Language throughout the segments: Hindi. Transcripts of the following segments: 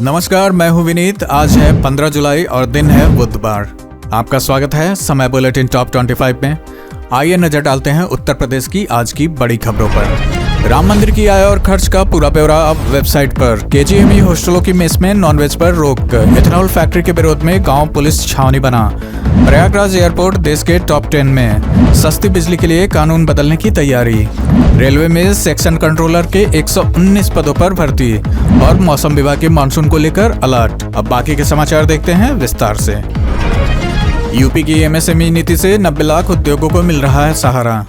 नमस्कार, मैं हूं विनीत। आज है 15 जुलाई और दिन है बुधवार। आपका स्वागत है समय बुलेटिन टॉप 25 में। आइए नजर डालते हैं उत्तर प्रदेश की आज की बड़ी खबरों पर। राम मंदिर की आय और खर्च का पूरा ब्यौरा अब वेबसाइट पर। केजीएमई हॉस्टलों की मेस में नॉनवेज पर रोक। इथेनॉल फैक्ट्री के विरोध में गांव पुलिस छावनी बना। प्रयागराज एयरपोर्ट देश के टॉप 10 में। सस्ती बिजली के लिए कानून बदलने की तैयारी। रेलवे में सेक्शन कंट्रोलर के 119 पदों पर भर्ती। और मौसम विभाग के मानसून को लेकर अलर्ट। अब बाकी के समाचार देखते हैं विस्तार से। यूपी की एमएसएमई नीति से 90 लाख उद्योगों को मिल रहा है सहारा।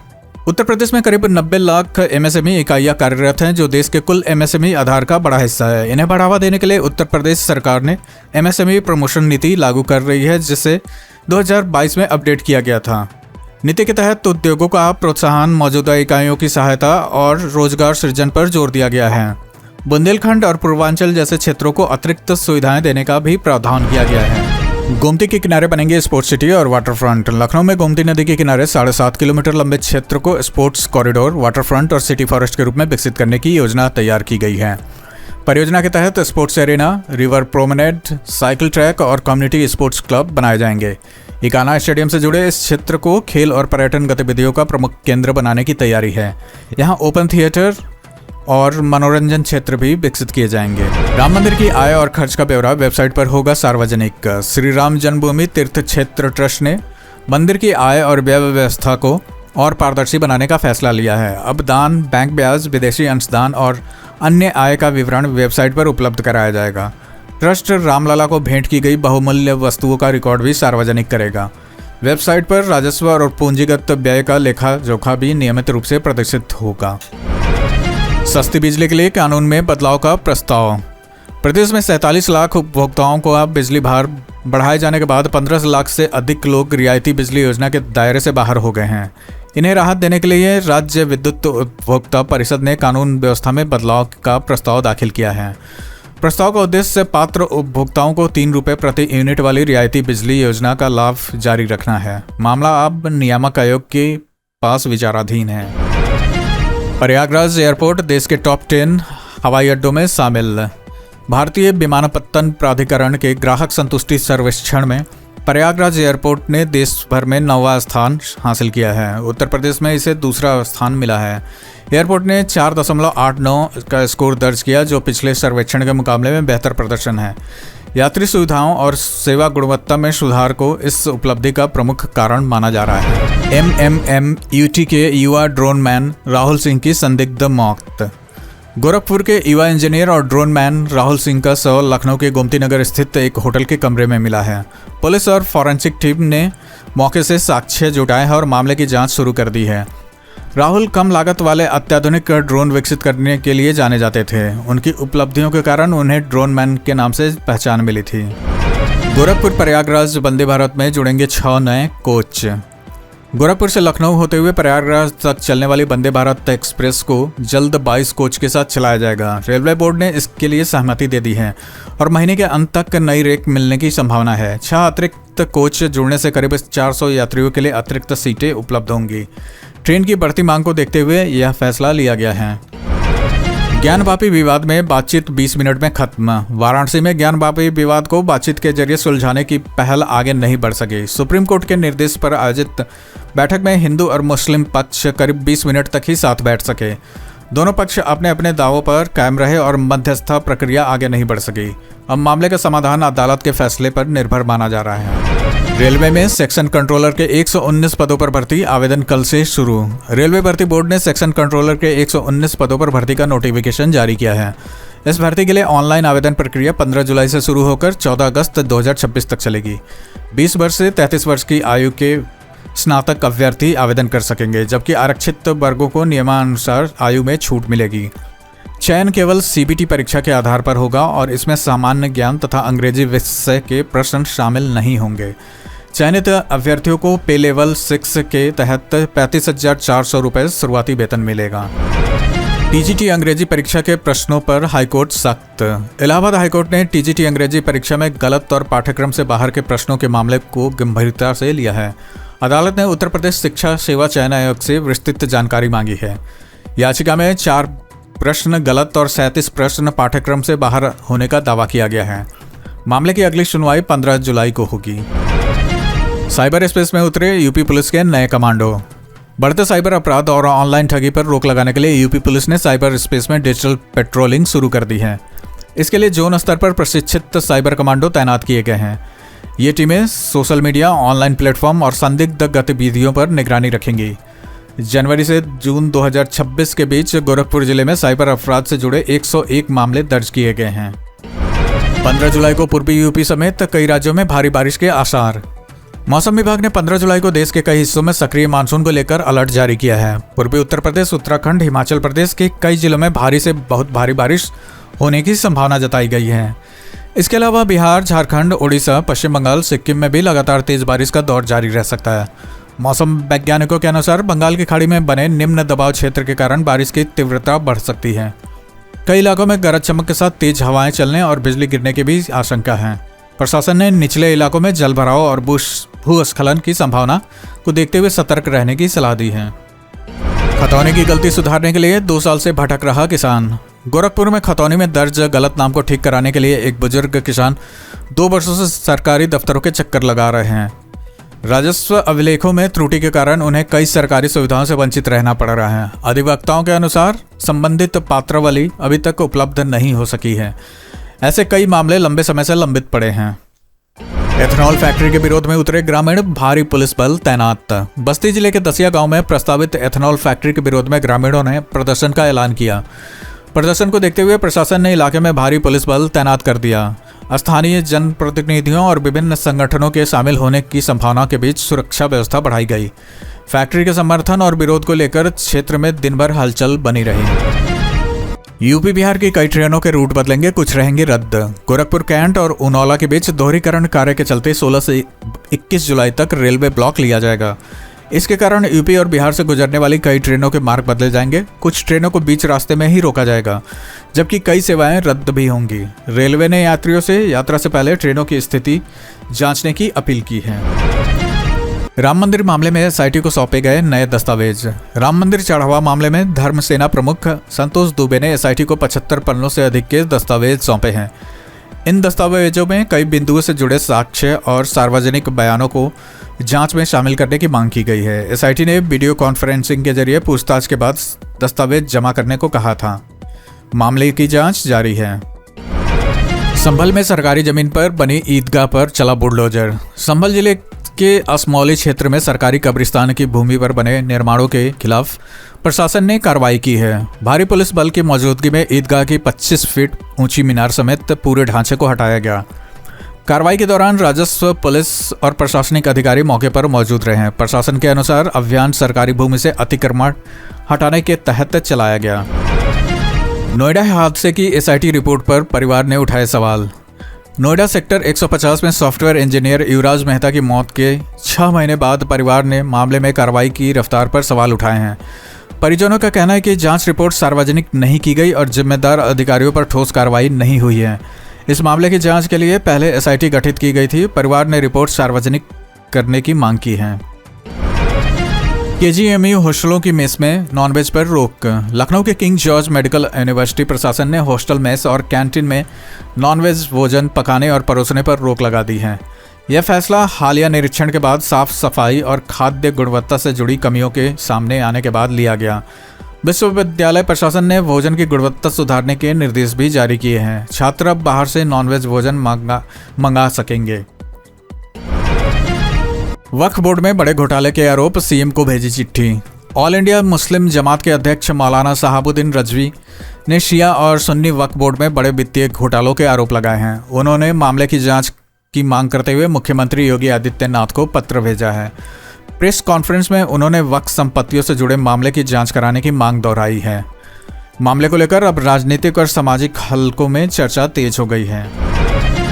उत्तर प्रदेश में करीब 90 लाख एमएसएमई इकाइयां कार्यरत हैं, जो देश के कुल एमएसएमई आधार का बड़ा हिस्सा है। इन्हें बढ़ावा देने के लिए उत्तर प्रदेश सरकार ने एमएसएमई प्रमोशन नीति लागू कर रही है, जिसे 2022 में अपडेट किया गया था। नीति के तहत उद्योगों का प्रोत्साहन, मौजूदा इकाइयों की सहायता और रोजगार सृजन पर जोर दिया गया है। बुंदेलखंड और पूर्वांचल जैसे क्षेत्रों को अतिरिक्त सुविधाएं देने का भी प्रावधान किया गया है। गोमती के किनारे बनेंगे स्पोर्ट्स सिटी और वाटरफ्रंट। लखनऊ में गोमती नदी के किनारे 7.5 किलोमीटर लंबे क्षेत्र को स्पोर्ट्स कॉरिडोर, वाटरफ्रंट और सिटी फॉरेस्ट के रूप में विकसित करने की योजना तैयार की गई है। परियोजना के तहत sports arena, river promenade, cycle track और कम्युनिटी स्पोर्ट्स क्लब बनाए जाएंगे। इकाना स्टेडियम से जुड़े इस क्षेत्र को खेल और पर्यटन गतिविधियों का प्रमुख केंद्र बनाने की तैयारी है। यहाँ ओपन थिएटर और मनोरंजन क्षेत्र भी विकसित किए जाएंगे। राम मंदिर की आय और खर्च का ब्यौरा वेबसाइट पर होगा सार्वजनिक। श्री राम जन्मभूमि तीर्थ क्षेत्र ट्रस्ट ने मंदिर की आय और व्यय व्यवस्था को और पारदर्शी बनाने का फैसला लिया है। अब दान, बैंक ब्याज, विदेशी अंशदान और अन्य आय का विवरण वेबसाइट पर उपलब्ध कराया जाएगा। ट्रस्ट रामलला को भेंट की गई बहुमूल्य वस्तुओं का रिकॉर्ड भी सार्वजनिक करेगा। वेबसाइट पर राजस्व और पूंजीगत व्यय का लेखा जोखा भी नियमित रूप से प्रदर्शित होगा। सस्ती बिजली के लिए कानून में बदलाव का प्रस्ताव। प्रदेश में 47 लाख उपभोक्ताओं को अब बिजली भार बढ़ाए जाने के बाद 15 लाख से अधिक लोग रियायती बिजली योजना के दायरे से बाहर हो गए हैं। इन्हें राहत देने के लिए राज्य विद्युत उपभोक्ता परिषद ने कानून व्यवस्था में बदलाव का प्रस्ताव दाखिल किया है। प्रस्ताव का उद्देश्य पात्र उपभोक्ताओं को 3 रुपये प्रति यूनिट वाली रियायती बिजली योजना का लाभ जारी रखना है। मामला अब नियामक आयोग के पास विचाराधीन है। प्रयागराज एयरपोर्ट देश के टॉप 10 हवाई अड्डों में शामिल। भारतीय विमानपत्तन प्राधिकरण के ग्राहक संतुष्टि सर्वेक्षण में प्रयागराज एयरपोर्ट ने देश भर में 9वां स्थान हासिल किया है। उत्तर प्रदेश में इसे दूसरा स्थान मिला है। एयरपोर्ट ने 4.89 का स्कोर दर्ज किया, जो पिछले सर्वेक्षण के मुकाबले में बेहतर प्रदर्शन है। यात्री सुविधाओं और सेवा गुणवत्ता में सुधार को इस उपलब्धि का प्रमुख कारण माना जा रहा है। MMMUT के युवा ड्रोन मैन राहुल सिंह की संदिग्ध मौत। गोरखपुर के युवा इंजीनियर और ड्रोन मैन राहुल सिंह का शव लखनऊ के गोमती नगर स्थित एक होटल के कमरे में मिला है। पुलिस और फॉरेंसिक टीम ने मौके से साक्ष्य जुटाए हैं और मामले की जांच शुरू कर दी है। राहुल कम लागत वाले अत्याधुनिक ड्रोन विकसित करने के लिए जाने जाते थे। उनकी उपलब्धियों के कारण उन्हें ड्रोन मैन के नाम से पहचान मिली थी। गोरखपुर प्रयागराज वंदे भारत में जुड़ेंगे 6 नए कोच। गोरखपुर से लखनऊ होते हुए प्रयागराज तक चलने वाली वंदे भारत एक्सप्रेस को जल्द 22 कोच के साथ चलाया जाएगा। रेलवे बोर्ड ने इसके लिए सहमति दे दी है और महीने के अंत तक नई रेक मिलने की संभावना है। 6 अतिरिक्त कोच जुड़ने से करीब 400 यात्रियों के लिए अतिरिक्त सीटें उपलब्ध होंगी। ट्रेन की बढ़ती मांग को देखते हुए यह फैसला लिया गया है। ज्ञानवापी विवाद में बातचीत 20 मिनट में खत्म। वाराणसी में ज्ञानवापी विवाद को बातचीत के जरिए सुलझाने की पहल आगे नहीं बढ़ सकी। सुप्रीम कोर्ट के निर्देश पर आयोजित बैठक में हिंदू और मुस्लिम पक्ष करीब 20 मिनट तक ही साथ बैठ सके। दोनों पक्ष अपने अपने दावों पर कायम रहे और मध्यस्थता प्रक्रिया आगे नहीं बढ़ सकी। अब मामले का समाधान अदालत के फैसले पर निर्भर माना जा रहा है। रेलवे में सेक्शन कंट्रोलर के 119 पदों पर भर्ती आवेदन कल से शुरू। रेलवे भर्ती बोर्ड ने सेक्शन कंट्रोलर के 119 पदों पर भर्ती का नोटिफिकेशन जारी किया है। इस भर्ती के लिए ऑनलाइन आवेदन प्रक्रिया 15 जुलाई से शुरू होकर 14 अगस्त 2026 तक चलेगी। 20 वर्ष से 33 वर्ष की आयु के स्नातक अभ्यर्थी आवेदन कर सकेंगे, जबकि आरक्षित वर्गों को नियमानुसार आयु में छूट मिलेगी। चयन केवल सीबीटी परीक्षा के आधार पर होगा और इसमें सामान्य ज्ञान तथा अंग्रेजी विषय के प्रश्न शामिल नहीं होंगे। चयनित अभ्यर्थियों को पे लेवल 6 के तहत 35,400 रुपये शुरुआती वेतन मिलेगा। टीजीटी अंग्रेजी परीक्षा के प्रश्नों पर हाईकोर्ट सख्त। इलाहाबाद हाईकोर्ट ने टीजीटी अंग्रेजी परीक्षा में गलत और पाठ्यक्रम से बाहर के प्रश्नों के मामले को गंभीरता से लिया है। अदालत ने उत्तर प्रदेश शिक्षा सेवा चयन आयोग से विस्तृत जानकारी मांगी है। याचिका में 4 प्रश्न गलत और 37 प्रश्न पाठ्यक्रम से बाहर होने का दावा किया गया है। मामले की अगली सुनवाई 15 जुलाई को होगी। साइबर स्पेस में उतरे यूपी पुलिस के नए कमांडो। बढ़ते साइबर अपराध और ऑनलाइन ठगी पर रोक लगाने के लिए यूपी पुलिस ने साइबर स्पेस में डिजिटल पेट्रोलिंग शुरू कर दी है। इसके लिए जोन स्तर पर प्रशिक्षित साइबर कमांडो तैनात किए गए हैं। ये टीमें सोशल मीडिया, ऑनलाइन प्लेटफॉर्म और संदिग्ध गतिविधियों पर निगरानी रखेंगी। जनवरी से जून 2026 के बीच गोरखपुर जिले में साइबर अपराध से जुड़े 101 मामले दर्ज किए गए हैं। 15 जुलाई को पूर्वी यूपी समेत कई राज्यों में भारी बारिश के आसार। मौसम विभाग ने 15 जुलाई को देश के कई हिस्सों में सक्रिय मानसून को लेकर अलर्ट जारी किया है। पूर्वी उत्तर प्रदेश, उत्तराखंड, हिमाचल प्रदेश के कई जिलों में भारी से बहुत भारी बारिश होने की संभावना जताई गई है। इसके अलावा बिहार, झारखंड, ओडिशा, पश्चिम बंगाल, सिक्किम में भी लगातार तेज बारिश का दौर जारी रह सकता है। मौसम वैज्ञानिकों के अनुसार बंगाल की खाड़ी में बने निम्न दबाव क्षेत्र के कारण बारिश की तीव्रता बढ़ सकती है। कई इलाकों में गरज चमक के साथ तेज हवाएं चलने और बिजली गिरने की भी आशंका है। प्रशासन ने निचले इलाकों में जल भराव और भूस्खलन की संभावना को देखते हुए सतर्क रहने की सलाह दी है। खतौनी की गलती सुधारने के लिए 2 साल से भटक रहा किसान। गोरखपुर में खतौनी में दर्ज गलत नाम को ठीक कराने के लिए एक बुजुर्ग किसान 2 वर्षों से सरकारी दफ्तरों के चक्कर लगा रहे हैं। राजस्व अभिलेखों में त्रुटि के कारण उन्हें कई सरकारी सुविधाओं से वंचित रहना पड़ रहा है। अधिवक्ताओं के अनुसार संबंधित पात्रावली अभी तक उपलब्ध नहीं हो सकी है। ऐसे कई मामले लंबे समय से लंबित पड़े हैं। एथेनॉल फैक्ट्री के विरोध में उतरे ग्रामीण, भारी पुलिस बल तैनात। बस्ती जिले के दसिया गांव में प्रस्तावित एथेनॉल फैक्ट्री के विरोध में ग्रामीणों ने प्रदर्शन का ऐलान किया। प्रदर्शन को देखते हुए प्रशासन ने इलाके में भारी पुलिस बल तैनात कर दिया। स्थानीय जनप्रतिनिधियों और विभिन्न संगठनों के शामिल होने की संभावना के बीच सुरक्षा व्यवस्था बढ़ाई गई। फैक्ट्री के समर्थन और विरोध को लेकर क्षेत्र में दिन भर हलचल बनी रही। यूपी बिहार की कई ट्रेनों के रूट बदलेंगे, कुछ रहेंगे रद्द। गोरखपुर कैंट और उनौला के बीच दोहरीकरण कार्य के चलते 16 से 21 जुलाई तक रेलवे ब्लॉक लिया जाएगा। इसके कारण यूपी और बिहार से गुजरने वाली कई ट्रेनों के मार्ग बदले जाएंगे। कुछ ट्रेनों को बीच रास्ते में ही रोका जाएगा, जबकि कई सेवाएं रद्द भी होंगी। रेलवे ने यात्रियों से यात्रा से पहले ट्रेनों की स्थिति जांचने की अपील की है। राम मंदिर मामले में एसआईटी को सौंपे गए नए दस्तावेज। राम मंदिर चढ़ावा मामले में धर्म सेना प्रमुख संतोष दुबे ने एसआईटी को 75 पन्नों से अधिक के दस्तावेज सौंपे हैं। इन दस्तावेजों में कई बिंदुओं से जुड़े साक्ष्य और सार्वजनिक बयानों को जांच में शामिल करने की मांग की गई है। एसआईटी ने वीडियो कॉन्फ्रेंसिंग के जरिए पूछताछ के बाद दस्तावेज जमा करने को कहा था। मामले की जांच जारी है। संभल में सरकारी जमीन पर बनी ईदगाह पर चला बुलडोजर। संभल जिले के असमौली क्षेत्र में सरकारी कब्रिस्तान की भूमि पर बने निर्माणों के खिलाफ प्रशासन ने कार्रवाई की है। भारी पुलिस बल की मौजूदगी में ईदगाह की 25 फीट ऊंची मीनार समेत पूरे ढांचे को हटाया गया। कार्रवाई के दौरान राजस्व, पुलिस और प्रशासनिक अधिकारी मौके पर मौजूद रहे हैं। प्रशासन के अनुसार अभियान सरकारी भूमि से अतिक्रमण हटाने के तहत चलाया गया। नोएडा हादसे की एसआईटी रिपोर्ट पर परिवार ने उठाए सवाल। नोएडा सेक्टर 150 में सॉफ्टवेयर इंजीनियर युवराज मेहता की मौत के 6 महीने बाद परिवार ने मामले में कार्रवाई की रफ्तार पर सवाल उठाए हैं। परिजनों का कहना है कि जांच रिपोर्ट सार्वजनिक नहीं की गई और जिम्मेदार अधिकारियों पर ठोस कार्रवाई नहीं हुई है। इस मामले की जांच के लिए पहले एसआईटी गठित की गई थी। परिवार ने रिपोर्ट सार्वजनिक करने की मांग की है। केजीएमयू हॉस्टलों की मेस में नॉनवेज पर रोक। लखनऊ के किंग जॉर्ज मेडिकल यूनिवर्सिटी प्रशासन ने हॉस्टल मेस और कैंटीन में नॉनवेज भोजन पकाने और परोसने पर रोक लगा दी है। यह फैसला हालिया निरीक्षण के बाद साफ सफाई और खाद्य गुणवत्ता से जुड़ी कमियों के सामने आने के बाद लिया गया। विश्वविद्यालय प्रशासन ने भोजन की गुणवत्ता सुधारने के निर्देश भी जारी किए हैं। छात्र अब बाहर से नॉनवेज भोजन मंगा सकेंगे। वक्फ बोर्ड में बड़े घोटाले के आरोप, सीएम को भेजी चिट्ठी। ऑल इंडिया मुस्लिम जमात के अध्यक्ष मौलाना साहबुद्दीन रजवी ने शिया और सुन्नी वक्फ बोर्ड में बड़े वित्तीय घोटालों के आरोप लगाए हैं। उन्होंने मामले की जांच की मांग करते हुए मुख्यमंत्री योगी आदित्यनाथ को पत्र भेजा है। प्रेस कॉन्फ्रेंस में उन्होंने वक्फ संपत्तियों से जुड़े मामले की जांच कराने की मांग दोहराई है। मामले को लेकर अब राजनीतिक और सामाजिक हलकों में चर्चा तेज हो गई है।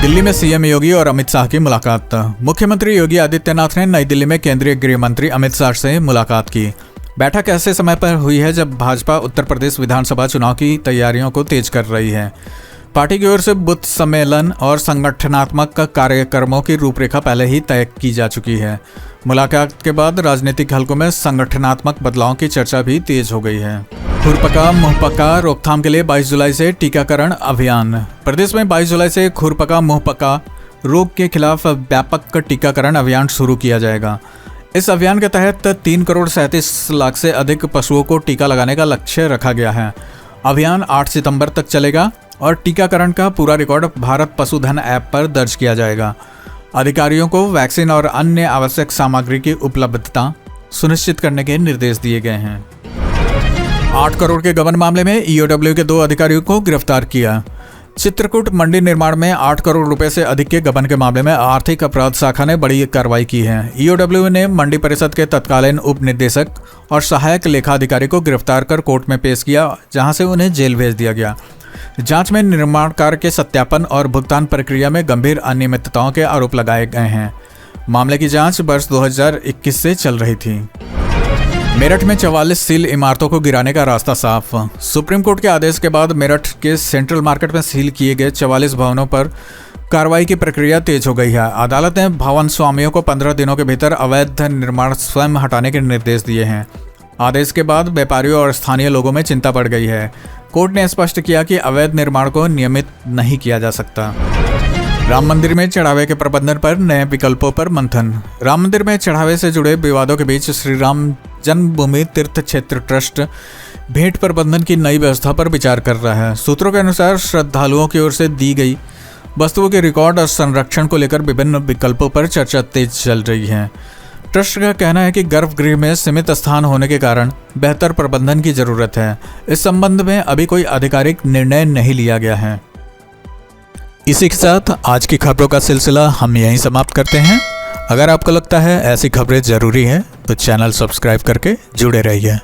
दिल्ली में सीएम योगी और अमित शाह की मुलाकात। मुख्यमंत्री योगी आदित्यनाथ ने नई दिल्ली में केंद्रीय गृह मंत्री अमित शाह से मुलाकात की। बैठक ऐसे समय पर हुई है जब भाजपा उत्तर प्रदेश विधानसभा चुनाव की तैयारियों को तेज कर रही है। पार्टी की ओर से बूथ सम्मेलन और संगठनात्मक कार्यक्रमों की रूपरेखा पहले ही तय की जा चुकी है। मुलाकात के बाद राजनीतिक हलकों में संगठनात्मक बदलाव की चर्चा भी तेज हो गई है। खुरपका मुंहपका रोकथाम के लिए 22 जुलाई से टीकाकरण अभियान। प्रदेश में 22 जुलाई से खुरपका मुंहपका रोग के खिलाफ व्यापक टीकाकरण अभियान शुरू किया जाएगा। इस अभियान के तहत 3,37,00,000 से अधिक पशुओं को टीका लगाने का लक्ष्य रखा गया है। अभियान 8 सितंबर तक चलेगा और टीकाकरण का पूरा रिकॉर्ड भारत पशुधन ऐप पर दर्ज किया जाएगा। अधिकारियों को वैक्सीन और अन्य आवश्यक सामग्री की उपलब्धता सुनिश्चित करने के निर्देश दिए गए हैं। 8 करोड़ के गबन मामले में ईओडब्ल्यू के 2 अधिकारियों को गिरफ्तार किया। चित्रकूट मंडी निर्माण में 8 करोड़ रुपए से अधिक के गबन के मामले में आर्थिक अपराध शाखा ने बड़ी कार्रवाई की है। ईओडब्ल्यू ने मंडी परिषद के तत्कालीन उप निदेशक और सहायक लेखा अधिकारी को गिरफ्तार कर कोर्ट में पेश किया, जहां से उन्हें जेल भेज दिया गया। जांच में निर्माण कार्य के सत्यापन और भुगतान प्रक्रिया में गंभीर अनियमितताओं के आरोप लगाए गए हैं। मामले की जांच वर्ष 2021 से चल रही थी। मेरठ में 44 सील इमारतों को गिराने का रास्ता साफ। सुप्रीम कोर्ट के आदेश के बाद मेरठ के सेंट्रल मार्केट में सील किए गए 44 भवनों पर कार्रवाई की प्रक्रिया तेज हो गई है। अदालत ने भवन स्वामियों को 15 दिनों के भीतर अवैध निर्माण स्वयं हटाने के निर्देश दिए हैं। आदेश के बाद व्यापारियों और स्थानीय लोगों में चिंता बढ़ गई है। कोर्ट ने स्पष्ट किया कि अवैध निर्माण को नियमित नहीं किया जा सकता। राम मंदिर में चढ़ावे के प्रबंधन पर नए विकल्पों पर मंथन। राम मंदिर में चढ़ावे से जुड़े विवादों के बीच श्री राम जन्मभूमि तीर्थ क्षेत्र ट्रस्ट भेंट प्रबंधन की नई व्यवस्था पर विचार कर रहा है। सूत्रों के अनुसार श्रद्धालुओं की ओर से दी गई वस्तुओं के रिकॉर्ड और संरक्षण को लेकर विभिन्न विकल्पों पर चर्चा तेज चल रही है। ट्रस्ट का कहना है कि गर्भगृह में सीमित स्थान होने के कारण बेहतर प्रबंधन की जरूरत है। इस संबंध में अभी कोई आधिकारिक निर्णय नहीं लिया गया है। इसी के साथ आज की खबरों का सिलसिला हम यहीं समाप्त करते हैं। अगर आपको लगता है ऐसी खबरें जरूरी हैं तो चैनल सब्सक्राइब करके जुड़े रहिए।